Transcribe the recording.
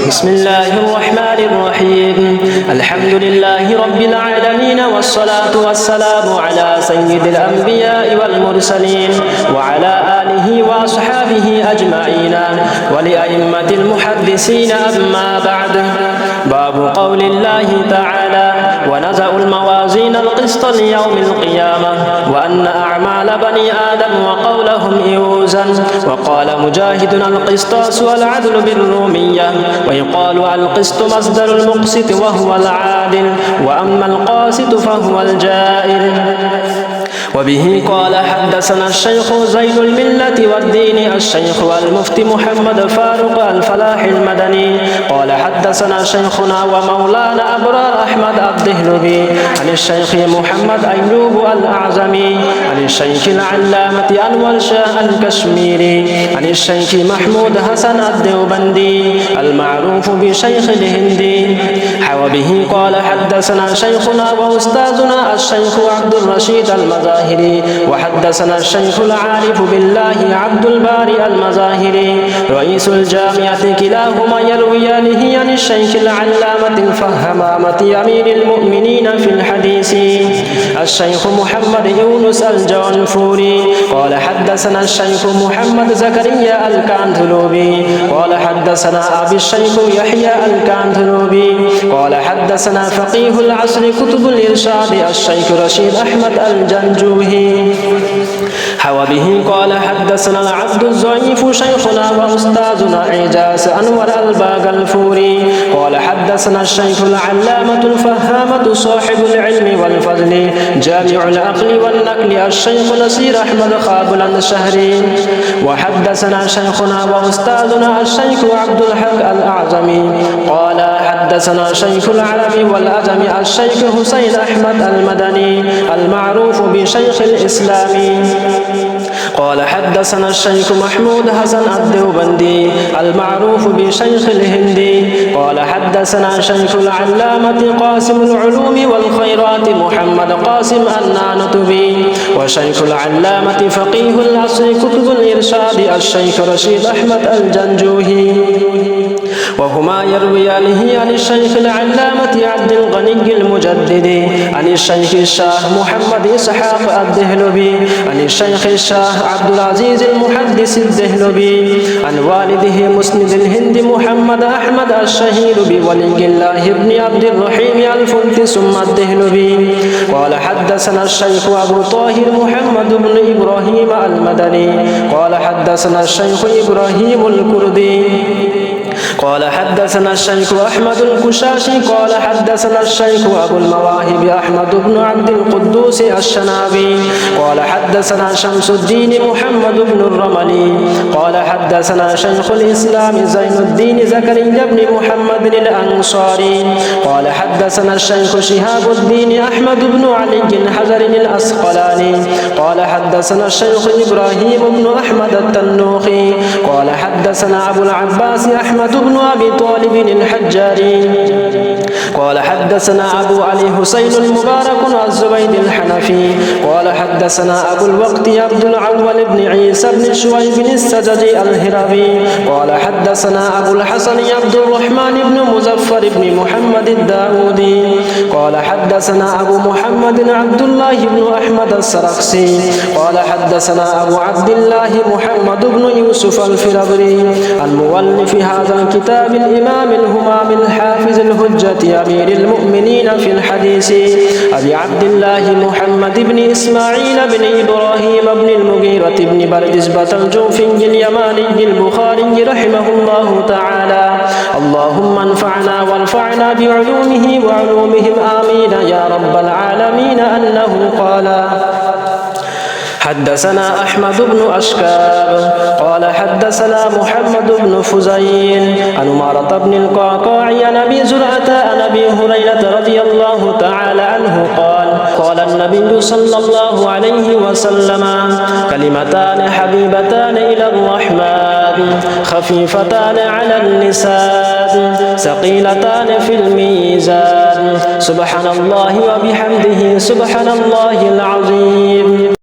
بسم الله الرحمن الرحيم الحمد لله رب العالمين والصلاة والسلام على سيد الأنبياء والمرسلين وعلى آله وأصحابه أجمعين ولأئمة المحدثين أما بعد باب قول الله تعالى ونزع الموازين القسط ليوم القيامة وأن أعمال بني آدم وقولهم يوزن وقال مجاهد القسطاس والعدل بالرومية ويقال القسط مصدر المقسط وهو العادل وأما القاسط فهو الجائر. وبه قال حدثنا الشيخ زين الملة والدين الشيخ والمفتي محمد فاروق الفلاح المدني قال حدثنا شيخنا ومولانا أبرار أحمد الدهلبي عن الشيخ محمد أيوب الأعزمي عن الشيخ العلامة أنور شاه الكشميري عن الشيخ محمود حسن الدوبندي المعروف بشيخ الهندي. وبه قال حدثنا شيخنا وأستاذنا الشيخ عبد الرشيد المظاهري وحدثنا الشيخ العارف بالله عبد الباري المظاهري رئيس الجامعة كلاهما يرويانه عن الشيخ العلامة الفهامة أمير المؤمنين في الحديث الشيخ محمد يونس الجونفوري قال حدثنا الشيخ محمد زكريا الكانثلوبي قال حدثنا أبي الشيخ يحيى الكانثلوبي قال حدثنا فقيه العصر كتب الإرشاد الشيخ رشيد أحمد الجنجوهي. وبه قال حدثنا العبد الضعيف شيخنا وأستاذنا إعجاز أنور الباغلفوري قال حدثنا الشيخ العلامة الفهامة صاحب العلم والفضل جامع العقل والنقل الشيخ نصير أحمد خابل الشهري وحدثنا شيخنا وأستاذنا الشيخ عبد الحق الأعظمي قال حدثنا شيخ العربي والأعجمي الشيخ حسين أحمد المدني المعروف بشيخ الإسلام قال حدثنا الشيخ محمود حسن الدوبندي المعروف بشيخ الهندي قال حدثنا شيخ العلامة قاسم العلوم والخيرات محمد قاسم النانوتبي وشيخ العلامة فقيه العصر كتب الإرشاد الشيخ رشيد أحمد الجنجوهي وهما يرويانه عن الشيخ العلامة عبد الغني المجدد عن الشيخ الشاه محمد إسحاق الدهلبي عن الشيخ الشاه عبد العزيز المحدث الدهلبي عن والده مسند الهند محمد أحمد الشهير بولي الله بن عبد الرحيم الفلت ثم الدهلبي قال حدثنا الشيخ أبو طاهر محمد بن إبراهيم المدني قال حدثنا الشيخ إبراهيم الكردي قال حدثنا الشيخ أحمد الكشاشي قال حدثنا الشيخ أبو المواهب أحمد بن عبد القدوس الشنابي قال حدثنا شمس الدين محمد بن الرملي قال حدثنا شيخ الإسلام زين الدين زكريا بن محمد الأنصاري قال حدثنا الشيخ شهاب الدين أحمد بن علي حجر الأسقلاني قال حدثنا الشيخ إبراهيم بن أحمد التنوخي قال حدثنا أبو العباس أحمد بن أبي طالب الحجاري قال حدثنا أبو علي حسين المبارك الزبيد الحنفي قال حدثنا أبو الوقت عبد العول بن عيسى بن شويب السجدي الهروي قال حدثنا أبو الحسن عبد الرحمن بن مزفر بن محمد الداودي قال حدثنا أبو محمد عبد الله بن أحمد السرخسي قال حدثنا أبو عبد الله محمد بن يوسف الفربري المؤلف هذا الكتاب الإمام الهمام الحافظ الحجة أمير المؤمنين في الحديث أبي عبد الله محمد بن إسماعيل بن إبراهيم بن المغيرة بن بردزبة الجوفي اليماني البخاري رحمه الله تعالى. اللهم انفعنا وانفعنا بعلومه وعلومهم آمين يا رب العالمين. أنه قال حدثنا أحمد بن أشكاب قال حدثنا محمد بن فزيل عن عمارة بن القعقاع عن أبي زرعة عن أبي هريرة رضي الله تعالى عنه قال النبي صلى الله عليه وسلم كلمتان حبيبتان إلى الرحمن خفيفتان على اللسان ثقيلتان في الميزان سبحان الله وبحمده سبحان الله العظيم.